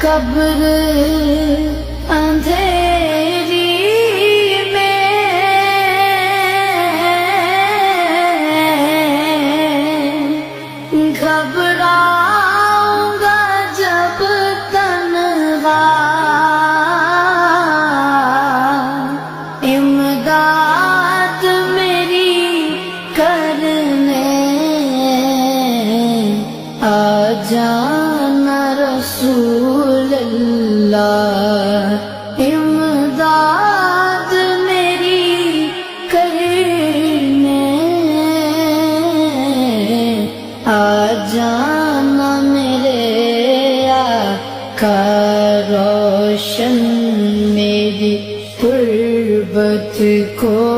قبر اندھیری میں گھبراؤں گا جب تنہا، امداد میری کرنے آ جانا رسول اللہ، امداد میری کرنے آ جانا میرے آقا، روشن میری غربت کو